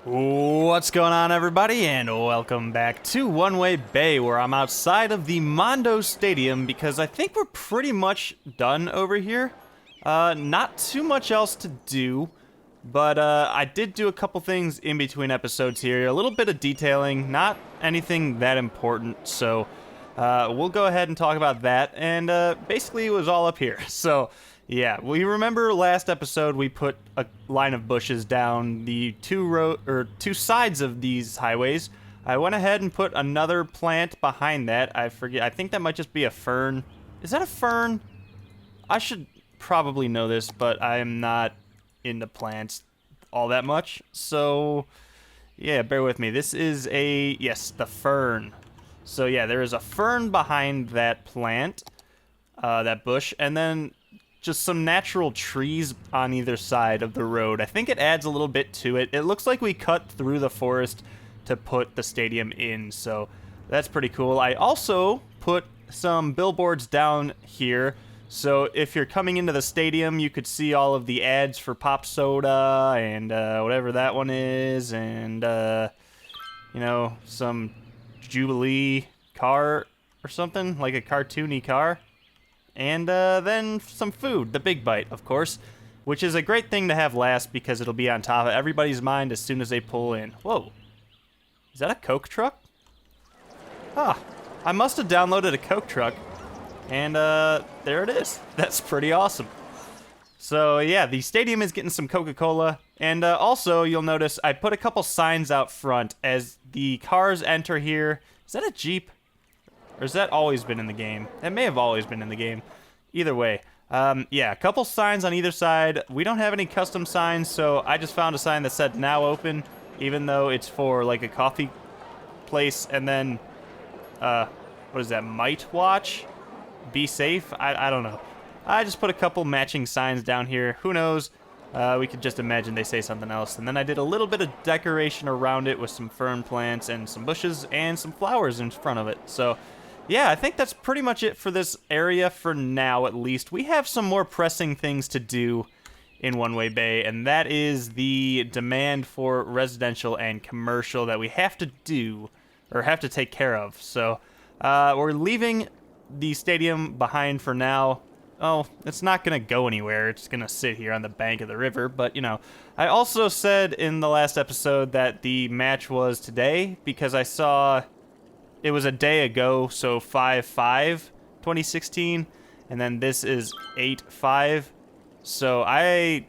What's going on, everybody, and welcome back to One Way Bay, where I'm outside of the Mondo Stadium because I think we're pretty much done over here. Not too much else to do, but I did do a couple things in between episodes here. A little bit of detailing, not anything that important, so we'll go ahead and talk about that, and basically it was all up here. So yeah, we remember last episode we put a line of bushes down the two sides of these highways. I went ahead and put another plant behind that. I think that might just be a fern. Is that a fern? I should probably know this, but I am not into plants all that much. So yeah, bear with me. This is yes, the fern. So yeah, there is a fern behind that plant, that bush, and then just some natural trees on either side of the road. I think it adds a little bit to it. It looks like we cut through the forest to put the stadium in, so that's pretty cool. I also put some billboards down here, so if you're coming into the stadium, you could see all of the ads for Pop Soda and whatever that one is, and you know, some Jubilee car or something, like a cartoony car. And then some food, the Big Bite, of course, which is a great thing to have last because it'll be on top of everybody's mind as soon as they pull in. Whoa. Is that a Coke truck? Huh. I must have downloaded a Coke truck, and there it is. That's pretty awesome. So yeah, the stadium is getting some Coca-Cola, and also you'll notice I put a couple signs out front as the cars enter here. Is that a Jeep? Or has that always been in the game? It may have always been in the game. Either way. Yeah, a couple signs on either side. We don't have any custom signs, so I just found a sign that said now open, even though it's for like a coffee place. And then, what is that, might watch? Be safe? I don't know. I just put a couple matching signs down here. Who knows? We could just imagine they say something else. And then I did a little bit of decoration around it with some fern plants and some bushes and some flowers in front of it. So yeah, I think that's pretty much it for this area for now, at least. We have some more pressing things to do in One Way Bay, and that is the demand for residential and commercial that we have to do, or have to take care of. So we're leaving the stadium behind for now. Oh, it's not going to go anywhere. It's going to sit here on the bank of the river, but, you know. I also said in the last episode that the match was today, because I saw it was a day ago, so 5/5, 2016, and then this is 8/5. So I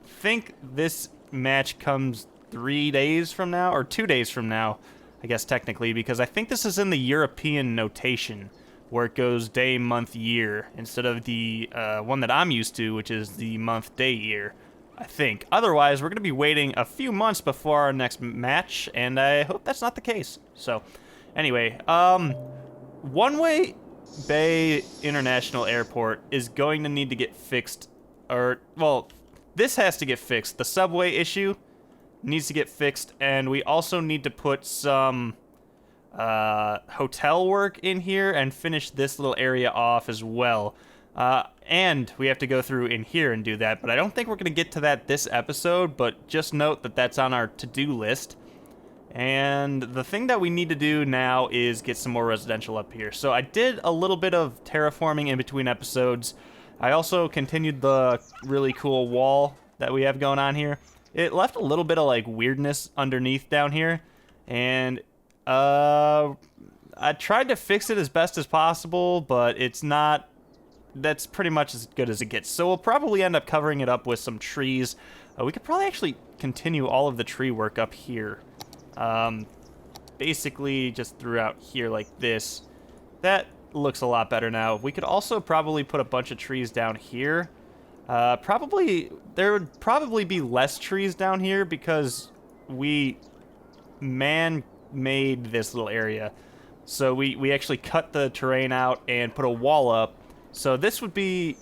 think this match comes 3 days from now, or 2 days from now, I guess technically, because I think this is in the European notation, where it goes day, month, year, instead of the one that I'm used to, which is the month, day, year, I think. Otherwise, we're going to be waiting a few months before our next match, and I hope that's not the case. So anyway, One Way Bay International Airport is going to need to get fixed, or, well, this has to get fixed. The subway issue needs to get fixed, and we also need to put some hotel work in here and finish this little area off as well. And we have to go through in here and do that, but I don't think we're going to get to that this episode, but just note that that's on our to-do list. And the thing that we need to do now is get some more residential up here. So I did a little bit of terraforming in between episodes. I also continued the really cool wall that we have going on here. It left a little bit of like weirdness underneath down here, and I tried to fix it as best as possible, but it's not. That's pretty much as good as it gets. So we'll probably end up covering it up with some trees. We could probably actually continue all of the tree work up here. Basically just throughout here like this. That looks a lot better now. We could also probably put a bunch of trees down here. There would probably be less trees down here because we man-made this little area. So we actually cut the terrain out and put a wall up. So this would be,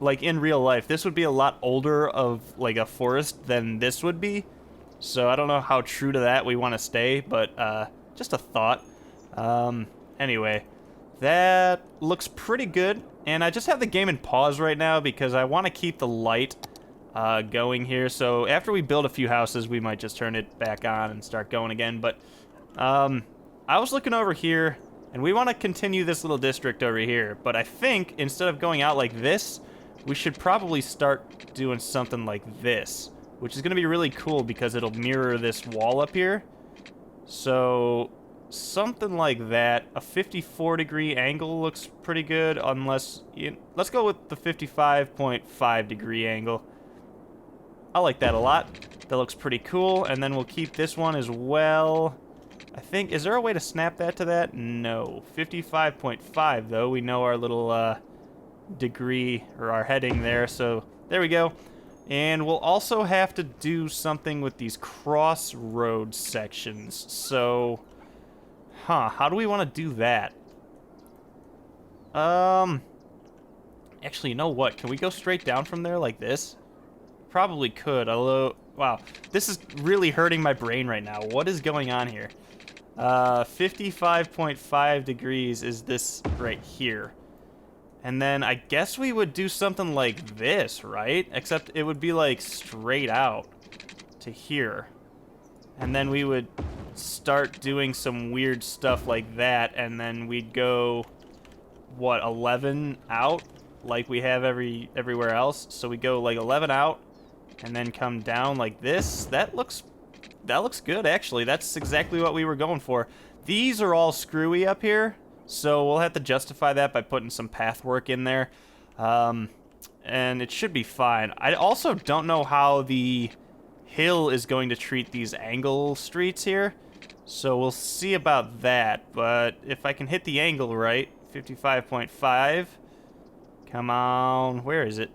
like in real life, this would be a lot older of like a forest than this would be. So I don't know how true to that we want to stay, but just a thought. Anyway, that looks pretty good. And I just have the game in pause right now because I want to keep the light going here. So after we build a few houses, we might just turn it back on and start going again. But I was looking over here, and we want to continue this little district over here. But I think instead of going out like this, we should probably start doing something like this, which is going to be really cool because it'll mirror this wall up here. So something like that. A 54-degree angle looks pretty good, unless let's go with the 55.5-degree angle. I like that a lot. That looks pretty cool. And then we'll keep this one as well. I think, is there a way to snap that to that? No. 55.5 though. We know our little degree or our heading there, so there we go. And we'll also have to do something with these crossroads sections. So how do we want to do that? Actually, you know what? Can we go straight down from there like this? Probably could, although, wow, this is really hurting my brain right now. What is going on here? 55.5 degrees is this right here. And then I guess we would do something like this, right? Except it would be like straight out to here. And then we would start doing some weird stuff like that, and then we'd go, what, 11 out like we have everywhere else. So we go like 11 out and then come down like this. That looks good, actually. That's exactly what we were going for. These are all screwy up here, so we'll have to justify that by putting some path work in there. And it should be fine. I also don't know how the hill is going to treat these angle streets here, so we'll see about that. But if I can hit the angle right, 55.5. Come on, where is it?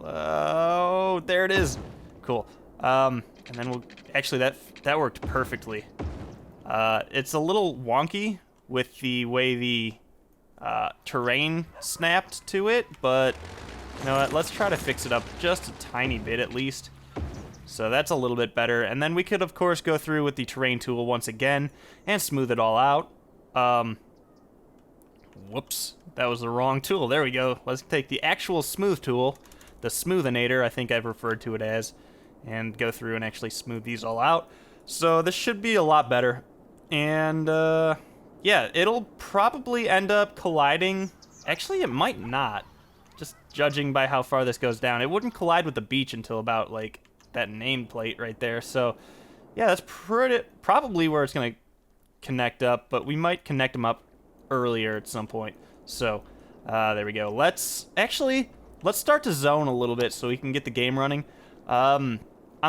Oh, there it is. Cool. And then we'll actually that worked perfectly. It's a little wonky with the way the terrain snapped to it, but you know what? Let's try to fix it up just a tiny bit at least. So that's a little bit better. And then we could, of course, go through with the terrain tool once again and smooth it all out. Whoops, that was the wrong tool. There we go. Let's take the actual smooth tool, the smoothinator, I think I've referred to it as, and go through and actually smooth these all out. So this should be a lot better. And yeah, it'll probably end up colliding. Actually, it might not. Just judging by how far this goes down. It wouldn't collide with the beach until about, like, that nameplate right there. So, yeah, that's probably where it's going to connect up. But we might connect them up earlier at some point. So, there we go. Let's start to zone a little bit so we can get the game running. I'm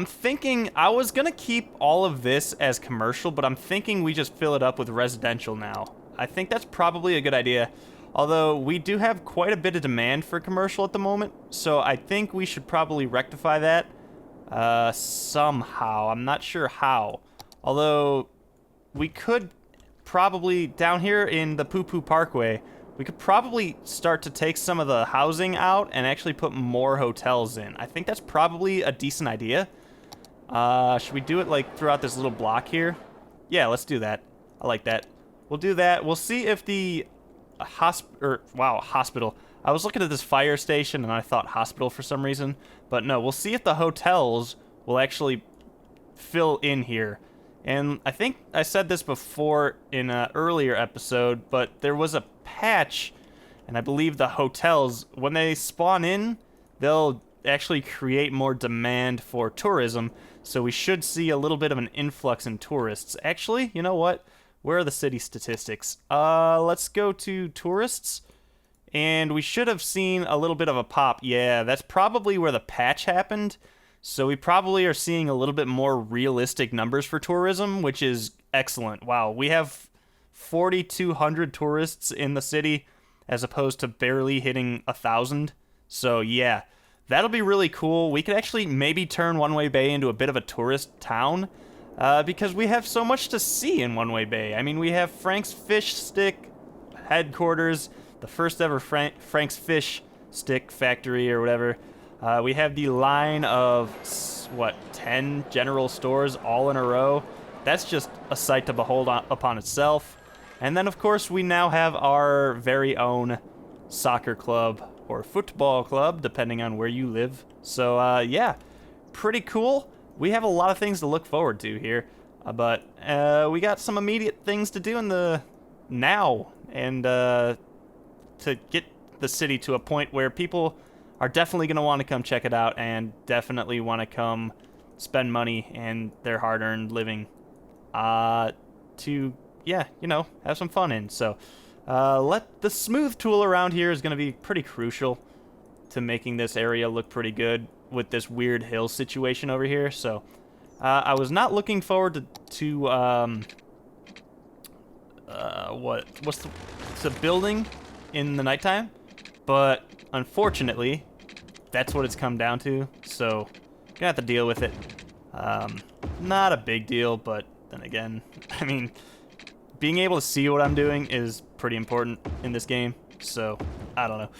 thinking I was going to keep all of this as commercial, but I'm thinking we just fill it up with residential now. I think that's probably a good idea. Although we do have quite a bit of demand for commercial at the moment, so I think we should probably rectify that somehow. I'm not sure how. Although we could probably, down here in the Poo Poo Parkway, we could probably start to take some of the housing out and actually put more hotels in. I think that's probably a decent idea. Should we do it like throughout this little block here? Yeah, let's do that. I like that. We'll do that. We'll see if the hospital. I was looking at this fire station and I thought hospital for some reason, but no, we'll see if the hotels will actually fill in here. And I think I said this before in an earlier episode, but there was a patch, and I believe the hotels, when they spawn in, they'll actually create more demand for tourism, so we should see a little bit of an influx in tourists. Actually, you know what? Where are the city statistics? Let's go to tourists, and we should have seen a little bit of a pop. Yeah, that's probably where the patch happened. So we probably are seeing a little bit more realistic numbers for tourism, which is excellent. Wow, we have 4,200 tourists in the city as opposed to barely hitting 1,000. So yeah, that'll be really cool. We could actually maybe turn One Way Bay into a bit of a tourist town because we have so much to see in One Way Bay. I mean, we have Frank's Fish Stick headquarters, the first ever Frank's Fish Stick factory or whatever. We have the line of, 10 general stores all in a row. That's just a sight to behold upon itself. And then, of course, we now have our very own soccer club or football club, depending on where you live. So, yeah, pretty cool. We have a lot of things to look forward to here, but we got some immediate things to do in the now, and to get the city to a point where people are definitely going to want to come check it out and definitely want to come spend money and their hard-earned living to, yeah, you know, have some fun in. So the smooth tool around here is going to be pretty crucial to making this area look pretty good with this weird hill situation over here. So I was not looking forward to what's the building in the nighttime, but unfortunately that's what it's come down to, so gonna have to deal with it. Not a big deal, but then again, I mean, being able to see what I'm doing is pretty important in this game, so I don't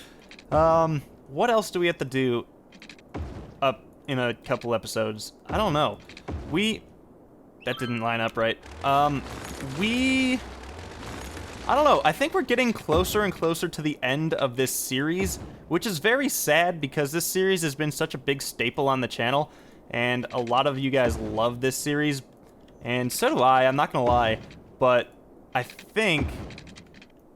know. What else do we have to do up in a couple episodes? I don't know. That didn't line up right. I don't know, I think we're getting closer and closer to the end of this series, which is very sad because this series has been such a big staple on the channel, and a lot of you guys love this series, and so do I'm not gonna lie, but I think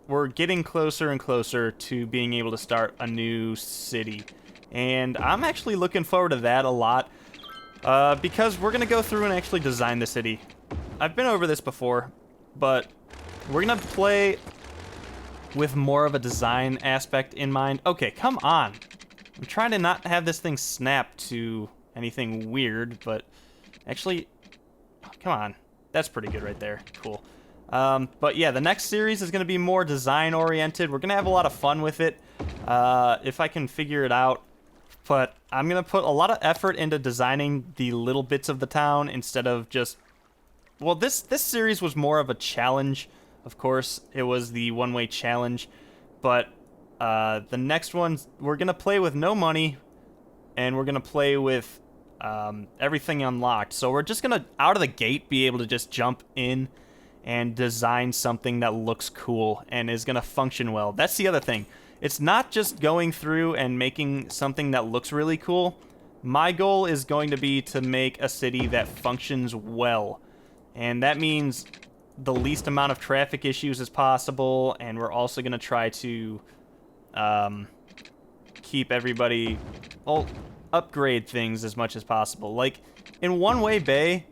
we're getting closer and closer to being able to start a new city, and I'm actually looking forward to that a lot, because we're gonna go through and actually design the city. I've been over this before, but we're gonna play with more of a design aspect in mind. Okay, come on. I'm trying to not have this thing snap to anything weird, but actually, oh, come on. That's pretty good right there. Cool. But yeah, the next series is gonna be more design oriented. We're gonna have a lot of fun with it, if I can figure it out. But I'm gonna put a lot of effort into designing the little bits of the town instead of just, well, this series was more of a challenge. Of course, it was the one-way challenge, but the next one, we're going to play with no money, and we're going to play with everything unlocked. So we're just going to, out of the gate, be able to just jump in and design something that looks cool and is going to function well. That's the other thing. It's not just going through and making something that looks really cool. My goal is going to be to make a city that functions well, and that means the least amount of traffic issues as possible, and we're also going to try to keep everybody, well, upgrade things as much as possible. Like, in One-Way Bay,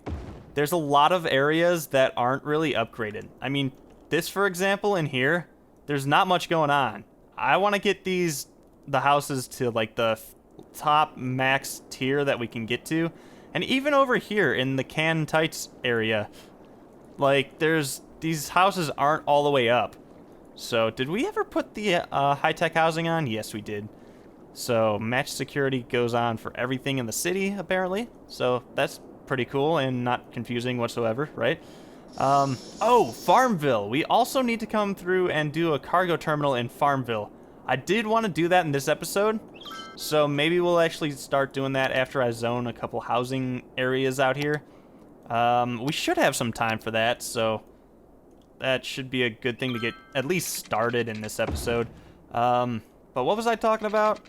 there's a lot of areas that aren't really upgraded. I mean, this, for example, in here, there's not much going on. I want to get the houses to, like, the top max tier that we can get to, and even over here in the Can Tights area, like, these houses aren't all the way up. So, did we ever put the high-tech housing on? Yes, we did. So, match security goes on for everything in the city, apparently. So, that's pretty cool and not confusing whatsoever, right? Oh, Farmville. We also need to come through and do a cargo terminal in Farmville. I did want to do that in this episode, so maybe we'll actually start doing that after I zone a couple housing areas out here. We should have some time for that, so that should be a good thing to get at least started in this episode. But what was I talking about?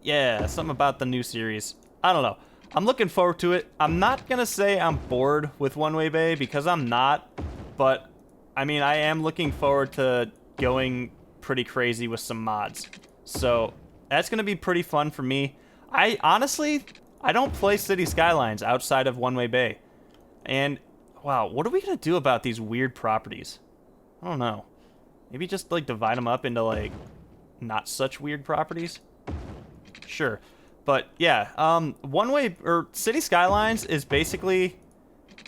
Yeah, something about the new series. I don't know. I'm looking forward to it. I'm not going to say I'm bored with One-Way Bay, because I'm not, but I mean, I am looking forward to going pretty crazy with some mods. So that's going to be pretty fun for me. I don't play City Skylines outside of One-Way Bay. And, wow, what are we going to do about these weird properties? I don't know. Maybe just, like, divide them up into, like, not such weird properties? Sure. But, yeah, One-Way, or City Skylines is basically,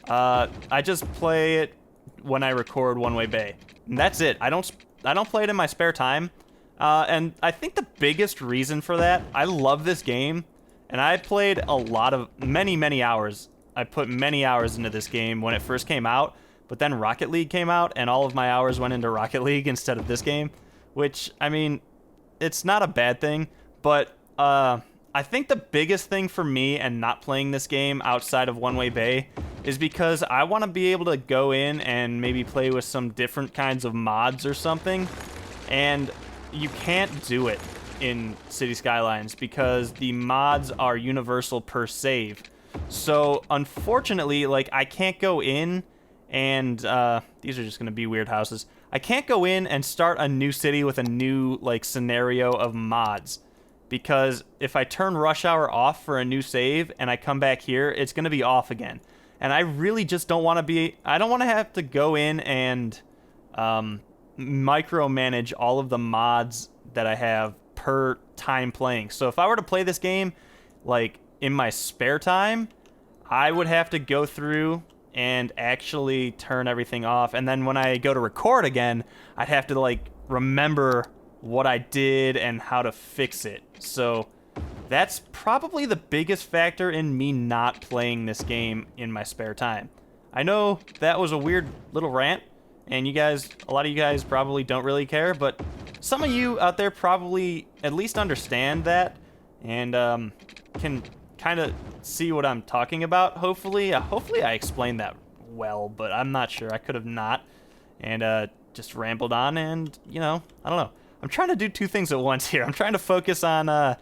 I just play it when I record One-Way Bay. And that's it. I don't play it in my spare time. And I think the biggest reason for that, I love this game, and I played many hours. I put many hours into this game when it first came out, but then Rocket League came out, and all of my hours went into Rocket League instead of this game, which, I mean, it's not a bad thing, but I think the biggest thing for me and not playing this game outside of One-Way Bay is because I want to be able to go in and maybe play with some different kinds of mods or something, and you can't do it in City Skylines because the mods are universal per save. So unfortunately, like, I can't go in and these are just gonna be weird houses. I can't go in and start a new city with a new like scenario of mods, because if I turn rush hour off for a new save and I come back here, it's gonna be off again. And I really just don't want to be. I don't want to have to go in and micromanage all of the mods that I have per time playing. So if I were to play this game like in my spare time, I would have to go through and actually turn everything off, and then when I go to record again, I'd have to like remember what I did and how to fix it. So that's probably the biggest factor in me not playing this game in my spare time. I know that was a weird little rant, and you guys, a lot of you guys probably don't really care, but some of you out there probably at least understand that and can kind of see what I'm talking about, hopefully. Hopefully I explained that well, but I'm not sure. I could have not, and just rambled on, and, you know, I don't know. I'm trying to do two things at once here. I'm trying to focus on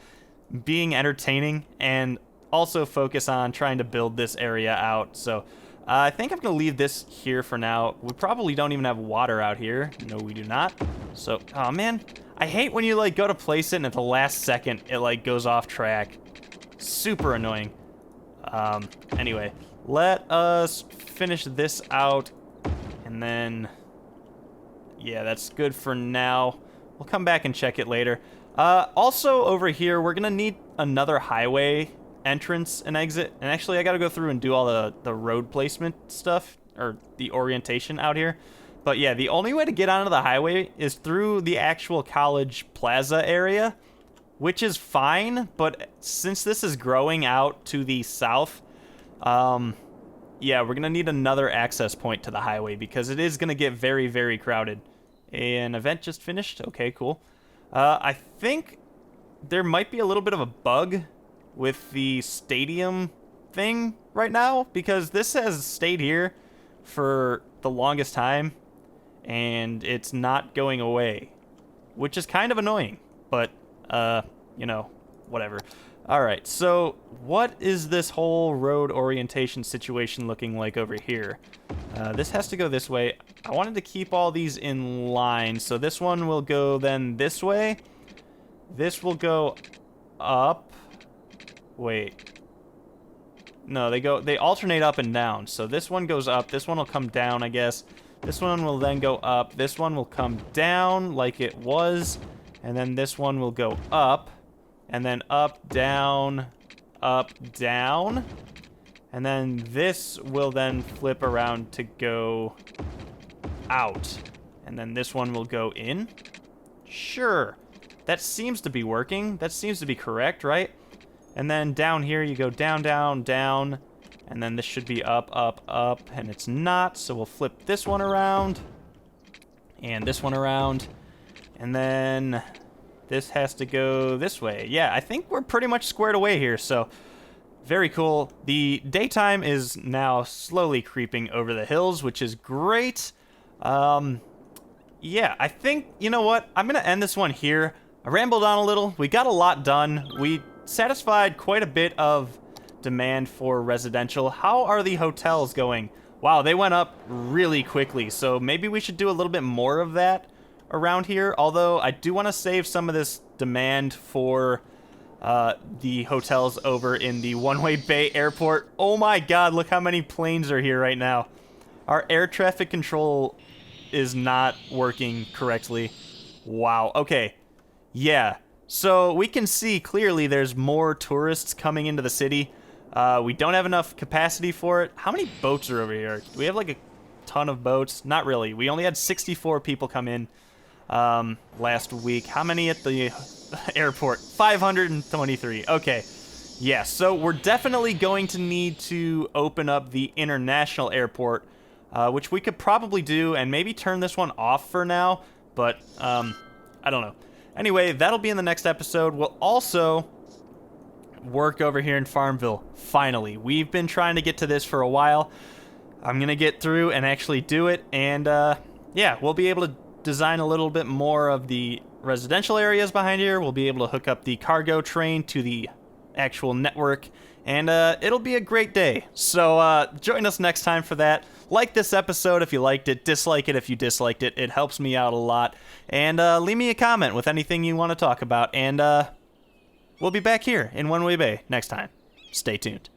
being entertaining and also focus on trying to build this area out. So I think I'm going to leave this here for now. We probably don't even have water out here. No, we do not. So, oh man, I hate when you like go to place it and at the last second it like goes off track. Super annoying. Anyway, let us finish this out, and then, yeah, that's good for now. We'll come back and check it later. Also over here, we're gonna need another highway entrance and exit, and actually I gotta go through and do all the road placement stuff, or the orientation out here. But yeah, the only way to get onto the highway is through the actual college plaza area, which is fine, but since this is growing out to the south, yeah, we're gonna need another access point to the highway because it is gonna get very, very crowded. An event just finished. Okay, cool. I think there might be a little bit of a bug with the stadium thing right now, because this has stayed here for the longest time and it's not going away, which is kind of annoying, but you know, whatever. All right, so what is this whole road orientation situation looking like over here? This has to go this way. I wanted to keep all these in line, so this one will go then this way. This will go up. Wait. No, they alternate up and down. So this one goes up, this one will come down, I guess. This one will then go up, this one will come down like it was, and then this one will go up, and then up, down, and then this will then flip around to go out, and then this one will go in. Sure, that seems to be working. That seems to be correct, right? And then down here you go down, down, down, and then this should be up, up, up, and it's not, so we'll flip this one around, and this one around, and then this has to go this way. Yeah, I think we're pretty much squared away here, so very cool. The daytime is now slowly creeping over the hills, which is great. Yeah, I think, you know what? I'm going to end this one here. I rambled on a little. We got a lot done. We satisfied quite a bit of demand for residential. How are the hotels going? Wow, they went up really quickly, so maybe we should do a little bit more of that around here, although I do want to save some of this demand for the hotels over in the One-Way Bay Airport. Oh my god, look how many planes are here right now. Our air traffic control is not working correctly. Wow, okay. Yeah, so we can see clearly there's more tourists coming into the city. We don't have enough capacity for it. How many boats are over here? Do we have like a ton of boats? Not really. We only had 64 people come in last week. How many at the airport? 523. Okay. Yeah, so we're definitely going to need to open up the international airport, which we could probably do, and maybe turn this one off for now, but I don't know. Anyway, that'll be in the next episode. We'll also work over here in Farmville, finally. We've been trying to get to this for a while. I'm going to get through and actually do it, and yeah, we'll be able to design a little bit more of the residential areas behind here. We'll be able to hook up the cargo train to the actual network, and it'll be a great day. So join us next time for that. Like this episode if you liked it, dislike it if you disliked it. It helps me out a lot. And leave me a comment with anything you want to talk about, and we'll be back here in One Way Bay next time. Stay tuned.